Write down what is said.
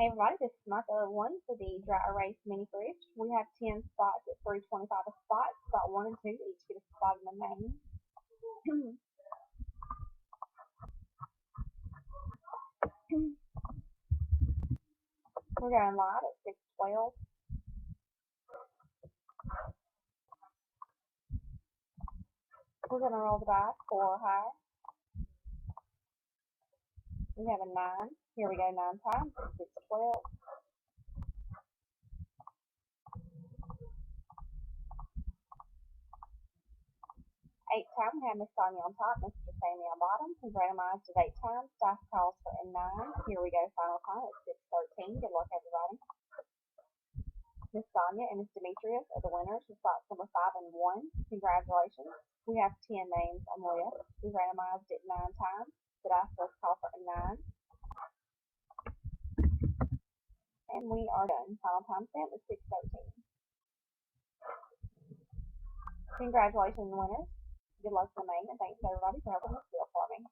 Hey everybody, this is Micah 1 for the dry erase mini fridge. We have 10 spots at $3.25 a spot. Spot 1 and 2 each get a spot in the main. We're going live at 6:12. We're going to roll the dice for high. We have a 9. Here we go 9 times. 6:12. 8 times. We have Miss Sonia on top, Mr. Sammy on bottom. We've randomized it 8 times. Dice calls for a 9. Here we go, final time at 6:13. Good luck, everybody. Miss Sonia and Miss Demetrius are the winners for spots number 5 and 1. Congratulations. We have 10 names on the list. We randomized it 9 times. The dice first call for a 9. And we are done. Final time stamp is 6:13. Congratulations, winners. Good luck to the main, and thanks everybody for helping us fill for me.